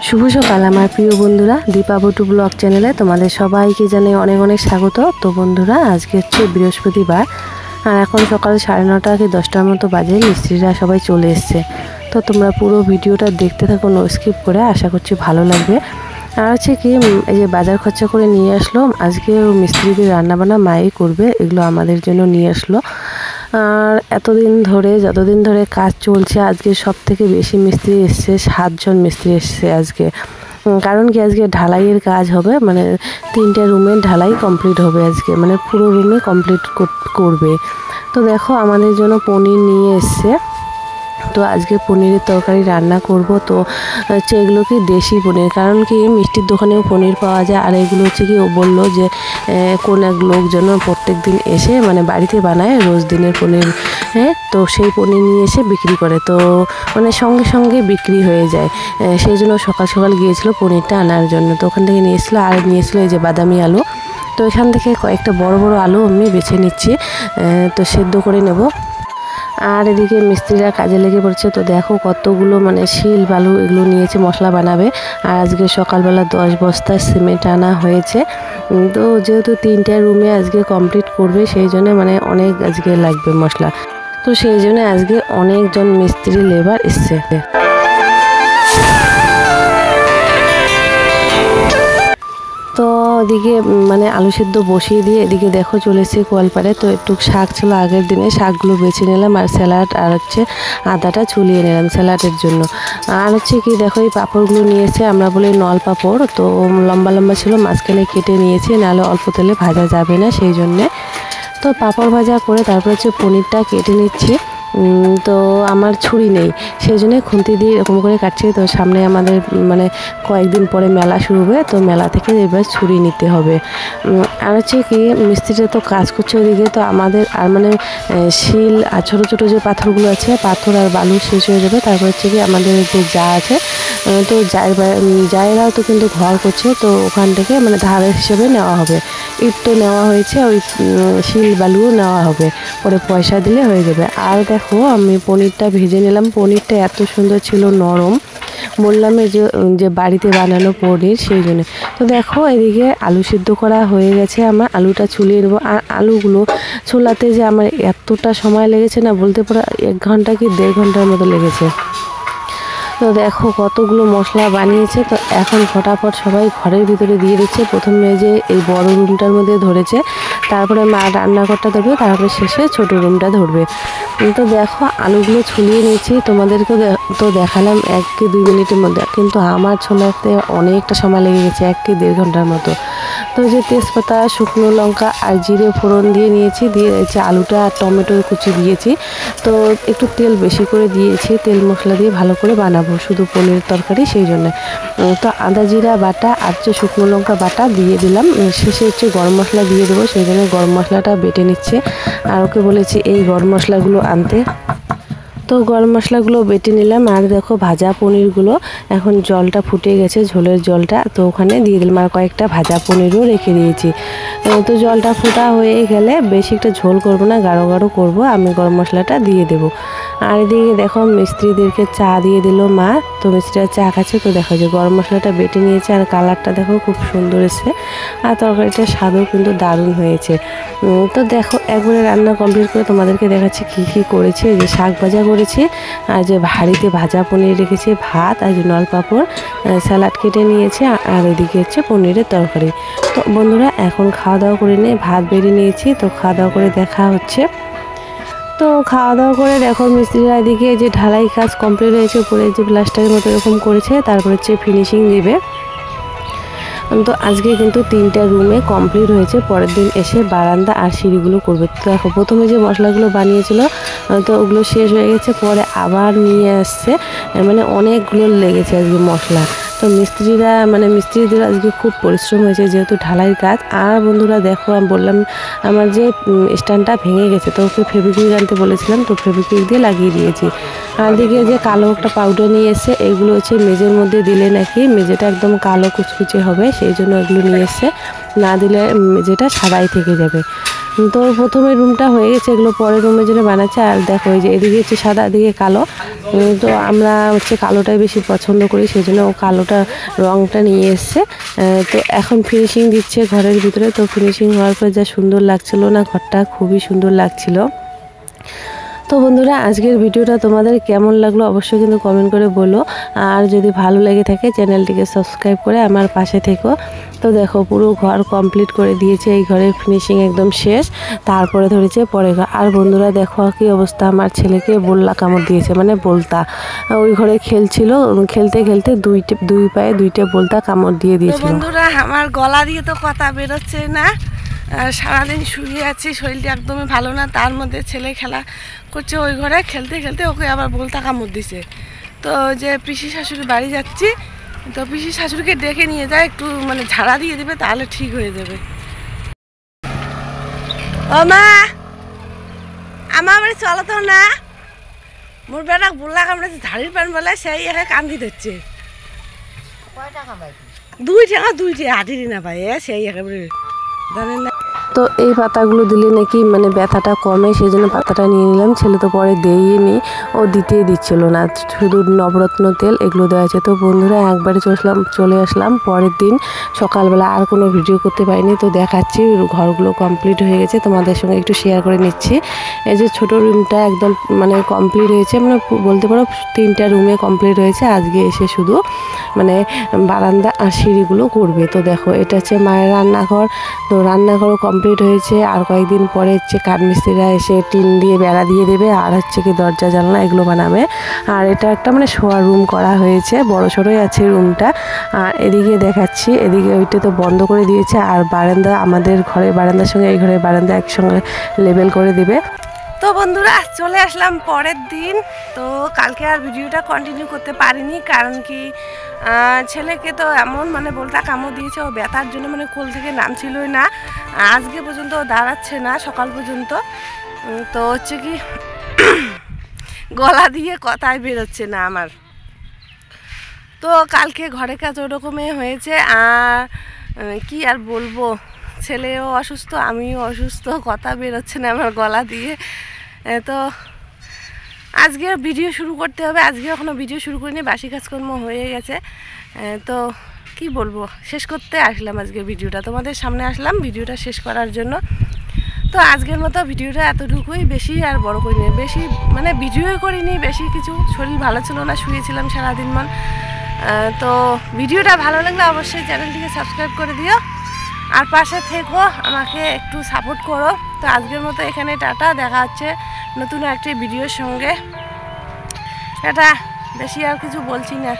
শুভ সকাল আমার প্রিয় বন্ধুরা, দীপা বটু ব্লগ চ্যানেলে তোমাদের সবাইকে জানাই অনেক অনেক স্বাগত। তো বন্ধুরা, আজকে হচ্ছে বৃহস্পতিবার আর এখন সকাল 9:30 কি 10টার মতো বাজে। মিস্ত্রিরা সবাই চলে এসছে। তো তোমরা পুরো ভিডিওটা দেখতে থাকো, নো স্কিপ করে। আশা করছি ভালো লাগবে। আর হচ্ছে কি, এই যে বাজার খরচা করে নিয়ে আসলো। আজকে মিস্ত্রিদের রান্নাবান্না মাই করবে, এগুলো আমাদের জন্য নিয়ে আসলো। আর যতদিন ধরে কাজ চলছে, আজকে সব থেকে বেশি মিস্ত্রি এসছে, 7 জন মিস্ত্রি এসছে আজকে। কারণ কি, আজকে ঢালাইয়ের কাজ হবে, মানে 3টে রুমের ঢালাই কমপ্লিট হবে আজকে, মানে পুরো রুমে কমপ্লিট করবে। তো দেখো, আমাদের জন্য পনির নিয়ে এসছে। তো আজকে পনিরের তরকারি রান্না করব। তো হচ্ছে এগুলো কি দেশি পনির, কারণ কি মিষ্টির দোকানেও পনির পাওয়া যায়। আর এগুলো হচ্ছে কি, ও বললো যে কোন এক লোক যেন প্রত্যেক দিন এসে মানে বাড়িতে বানায় রোজ দিনের পনির। হ্যাঁ, তো সেই পনির নিয়ে এসে বিক্রি করে, তো মানে সঙ্গে সঙ্গে বিক্রি হয়ে যায়। সেই জন্য সকাল সকাল গিয়েছিল পনিরটা আনার জন্য। তো ওখান থেকে নিয়ে এসেছিলো, আর নিয়ে এসেছিলো এই যে বাদামি আলু। তো এখান থেকে কয়েকটা বড় বড় আলু আমি বেছে নিচ্ছি, তো সেদ্ধ করে নেব। আর এদিকে মিস্ত্রিরা কাজে লেগে পড়ছে। তো দেখো কতগুলো মানে শিল বালু এগুলো নিয়েছে, মশলা বানাবে। আর আজকে সকালবেলা 10 বস্তা সিমেন্ট আনা হয়েছে। তো যেহেতু 3টে রুমে আজকে কমপ্লিট করবে, সেই জন্য মানে অনেক আজকে লাগবে মশলা। তো সেই জন্য আজকে অনেকজন মিস্ত্রি লেবার এসছে। তো ওদিকে মানে আলু সিদ্ধ বসিয়ে দিয়ে এদিকে দেখো চলে এসেছি কলপারে। তো একটু শাক ছিল আগের দিনে, শাকগুলো বেছে নিলাম। আর স্যালাড আর হচ্ছে আদাটা ছুলিয়ে নিলাম স্যালাডের জন্য। আর হচ্ছে কি দেখো, এই পাঁপড়গুলো নিয়েছে, আমরা বলি নল পাঁপড়। তো লম্বা লম্বা ছিল, মাঝখানে কেটে নিয়েছি, নাহলে অল্প তেলে ভাজা যাবে না, সেই জন্যে। তো পাঁপড় ভাজা করে তারপর হচ্ছে পনিরটা কেটে নিচ্ছি। তো আমার ছুরি নেই, সেই জন্য খুন্তি দিয়ে এরকম করে কাটছি। তো সামনে আমাদের মানে কয়েকদিন পরে মেলা শুরু হবে, তো মেলা থেকে এবার ছুরি নিতে হবে। আর হচ্ছে কি, মিস্ত্রিটা তো কাজ করছে ওইদিকে। তো আমাদের আর মানে শিল আর ছোটো ছোটো যে পাথরগুলো আছে, পাথর আর বালু শেষ হয়ে যাবে। তারপর হচ্ছে কি, আমাদের যে যা আছে, তো জায়েরাও তো কিন্তু ঘর করছে। তো ওখান থেকে মানে ধারের হিসেবে নেওয়া হবে। ইট তো নেওয়া হয়েছে, ওই শিল বালুও নেওয়া হবে, পরে পয়সা দিলে হয়ে যাবে। আর দেখো, আমি পনিরটা ভেজে নিলাম। পনিরটা এত সুন্দর ছিল, নরম। বললাম যে বাড়িতে বানানো পনির, সেই জন্য। তো দেখো, এদিকে আলু সিদ্ধ করা হয়ে গেছে, আমার আলুটা ছুলিয়ে নেবো। আর আলুগুলো ছোলাতে যে আমার এতটা সময় লেগেছে না, বলতে পারো 1 ঘন্টা কি 1.5 ঘন্টার মতো লেগেছে। তো দেখো কতগুলো মশলা বানিয়েছে। তো এখন ফটাফট সবাই ঘরের ভিতরে দিয়ে দিচ্ছে। প্রথমে যে এই বড় রুমটার মধ্যে ধরেছে, তারপরে মা রান্নাঘরটা ধরবে, তারপরে শেষে ছোট রুমটা ধরবে। তো দেখো, আলুগুলো ছুলিয়ে নিয়েছি, তোমাদেরকে তো দেখালাম 1 কি 2 মিনিটের মধ্যে, কিন্তু আমার ছোলাতে অনেকটা সময় লেগে গেছে, 1 কি 1.5 ঘন্টার মতো। তো যে তেজপাতা, শুকনো লঙ্কা আর জিরে ফোড়ন দিয়ে নিয়েছি, দিয়ে আলুটা আর টমেটো কুচি দিয়েছি। তো একটু তেল বেশি করে দিয়েছি, তেল মশলা দিয়ে ভালো করে বানাবো শুধু পনির তরকারি, সেই জন্য। তো আদা জিরা বাটা আর হচ্ছে শুকনো লঙ্কা বাটা দিয়ে দিলাম। শেষে হচ্ছে গরম মশলা দিয়ে দেবো, সেই জন্য গরম মশলাটা বেটে নিচ্ছে। আর ওকে বলেছি এই গরম মশলাগুলো আনতে। তো গরম মশলাগুলো বেটে নিলাম। আর দেখো, ভাজা পনিরগুলো এখন জলটা ফুটে গেছে, ঝোলের জলটা, তো ওখানে দিয়ে দিলাম। আর কয়েকটা ভাজা পনিরও রেখে দিয়েছি। তো জলটা ফোটা হয়ে গেলে, বেশি একটা ঝোল করব না, গাঢ় গাঢ় করবো, আমি গরম মশলাটা দিয়ে দেবো। আর এদিকে দেখো, মিস্ত্রিদেরকে চা দিয়ে দিল মা। তো মিস্ত্রিরা চা খাচ্ছে। তো দেখো যে গরম মশলাটা বেটে নিয়েছে, আর কালারটা দেখো খুব সুন্দর এসেছে। আর তরকারিটার স্বাদও কিন্তু দারুণ হয়েছে। তো দেখো, একবারে রান্না কমপ্লিট করে তোমাদেরকে দেখাচ্ছি কী কী করেছি। যে শাক ভাজা করেছি, আর যে হাঁড়িতে ভাজা পনির রেখেছি, ভাত, আর যে নল পাঁপড়, স্যালাড কেটে নিয়েছি, আর এদিকে হচ্ছে পনিরের তরকারি। তো বন্ধুরা, এখন খাওয়া দাওয়া করে নিয়ে ভাত বেড়ে নিয়েছি। তো খাওয়া দাওয়া করে দেখা হচ্ছে। তো খাওয়া দাওয়া করে দেখো, মিস্ত্রিরা এদিকে যে ঢালাই কাজ কমপ্লিট হয়েছে, উপরে যে প্লাস্টারের মতো এরকম করেছে, তারপর হচ্ছে ফিনিশিং দেবে। তো আজকে কিন্তু 3টে রুমে কমপ্লিট হয়েছে। পরের দিন এসে বারান্দা আর সিঁড়িগুলো করবে। তো দেখো, প্রথমে যে মশলাগুলো বানিয়েছিল, তো ওগুলো শেষ হয়ে গেছে, পরে আবার নিয়ে আসছে, মানে অনেকগুলো লেগেছে আজকে মশলা। তো মিস্ত্রিদের আজকে খুব পরিশ্রম হয়েছে, যেহেতু ঢালাই কাজ। আর বন্ধুরা দেখো, আমি বললাম আমার যে স্ট্যান্ডটা ভেঙে গেছে, তো ওকে ফেভিকুইক আনতে বলেছিলাম, তো ফেভিকুইক দিয়ে লাগিয়ে দিয়েছি। আর দিকে যে কালো একটা পাউডার নিয়ে এসে, এগুলো হচ্ছে মেঝের মধ্যে দিলে নাকি মেঝেটা একদম কালো কুচকুচে হবে, সেই জন্য এগুলো নিয়ে এসে, না দিলে মেঝেটা সাদাই থেকে যাবে। তো প্রথমে রুমটা হয়ে গেছে, এগুলো পরে রুমের জন্য বানাচ্ছে। আর দেখো এই যে এদিকে হচ্ছে সাদা, এদিকে কালো। তো আমরা হচ্ছে কালোটাই বেশি পছন্দ করি, সেই জন্য ও কালোটা রঙটা নিয়ে এসছে। তো এখন ফিনিশিং দিচ্ছে ঘরের ভিতরে। তো ফিনিশিং হওয়ার পর যা সুন্দর লাগছিল না, ঘরটা খুবই সুন্দর লাগছিল। তো বন্ধুরা, আজকের ভিডিওটা তোমাদের কেমন লাগলো অবশ্যই কিন্তু কমেন্ট করে বলো। আর যদি ভালো লেগে থাকে চ্যানেলটিকে সাবস্ক্রাইব করে আমার পাশে থেকো। তো দেখো পুরো ঘর কমপ্লিট করে দিয়েছে, এই ঘরের ফিনিশিং একদম শেষ। তারপরে ধরেছে পরে ঘর। আর বন্ধুরা দেখো কী অবস্থা, আমার ছেলেকে বল্লা কামড় দিয়েছে, মানে বলতা। ওই ঘরে খেলছিল, খেলতে খেলতে দুই পায়ে দুইটা বলতা কামড় দিয়ে দিয়েছিল। বন্ধুরা, আমার গলা দিয়ে তো কথা বেরোচ্ছে না, সারাদিন শুয়ে আছি, শরীরটা একদমই ভালো না। তার মধ্যে ছেলে খেলা করছে ওই ঘরে, খেলতে খেলতে ওকে আবার বলতা কামড় দিছে। তো যে পিসি শাশুড়ি বাড়ি যাচ্ছি, তো পিসি শাশুড়িকে ডেকে নিয়ে যায়, একটু মানে ঝাড়া দিয়ে দেবে, তাহলে ঠিক হয়ে যাবে। ও মা, আমার বাড়ি চলো তো না, মোর বেটা বললা কামড়েছে, ঝাড়ির পান বলে সেই একে কান্দি দিচ্ছে। 2 টাকা 2টি হাঁটিরই না পাই, সেই একেবারে জানেন না। তো এই পাতাগুলো দিলে নাকি মানে ব্যথাটা কমে, সেই জন্য পাতাটা নিয়ে নিলাম। ছেলে তো পরে দেয়নি, ও দিতেই দিচ্ছিল না, শুধু নবরত্ন তেল এগুলো দেওয়া আছে। তো বন্ধুরা, একবারে চলে আসলাম পরের দিন সকালবেলা। আর কোনো ভিডিও করতে পারিনি, তো দেখাচ্ছি ঘরগুলো কমপ্লিট হয়ে গেছে, তোমাদের সঙ্গে একটু শেয়ার করে নিচ্ছি। এই যে ছোটো রুমটা একদম মানে কমপ্লিট হয়েছে, মানে বলতে পারো 3টা রুমে কমপ্লিট হয়েছে। আজকে এসে শুধু মানে বারান্দা আর সিঁড়িগুলো করবে। তো দেখো এটা হচ্ছে মায়ের রান্নাঘর। তো রান্নাঘরও কমপ্লিট হয়েছে। আর কয়েকদিন পরে হচ্ছে কাঠমিস্ত্রিরা এসে টিন দিয়ে বেড়া দিয়ে দেবে, আর হচ্ছে কি দরজা জানলা এগুলো বানাবে। আর এটা একটা মানে শোয়ার রুম করা হয়েছে, বড় সড়োই আছে রুমটা। আর এদিকে দেখাচ্ছি, এদিকে ওইটা তো বন্ধ করে দিয়েছে। আর বারান্দা, আমাদের ঘরের বারান্দার সঙ্গে এই ঘরের বারান্দা একসঙ্গে লেবেল করে দেবে। তো বন্ধুরা, চলে আসলাম পরের দিন। তো কালকে আর ভিডিওটা কন্টিনিউ করতে পারিনি, কারণ কি ছেলেকে তো এমন মানে বলতা কামড় দিয়েছে, ও ব্যথার জন্য মানে কোল থেকে নামছিলই না। আজকে পর্যন্ত ও দাঁড়াচ্ছে না সকাল পর্যন্ত। তো হচ্ছে কি গলা দিয়ে কথাই বেরোচ্ছে না আমার। তো কালকে ঘরে কাজ ওরকমই হয়েছে। আর কি আর বলবো, ছেলেও অসুস্থ, আমিও অসুস্থ, কথা বেরোচ্ছে না আমার গলা দিয়ে। তো আজকে ভিডিও শুরু করতে হবে, আজকে এখনও ভিডিও শুরু করিনি, বাসি কাজকর্ম হয়ে গেছে। তো কি বলবো, শেষ করতে আসলাম আজকে ভিডিওটা, তোমাদের সামনে আসলাম ভিডিওটা শেষ করার জন্য। তো আজকের মতো ভিডিওটা এতটুকুই, বেশি আর বড় করিনি, বেশি মানে ভিডিওই করিনি বেশি কিছু, শরীর ভালো ছিল না, শুয়েছিলাম সারাদিন মন। তো ভিডিওটা ভালো লাগলে অবশ্যই চ্যানেলটিকে সাবস্ক্রাইব করে দিও, আর পাশে থেকো, আমাকে একটু সাপোর্ট করো। তো আজকের মতো এখানে টাটা, দেখা হচ্ছে নতুন একটি ভিডিওর সঙ্গে। এটা বেশি আর কিছু বলছি না।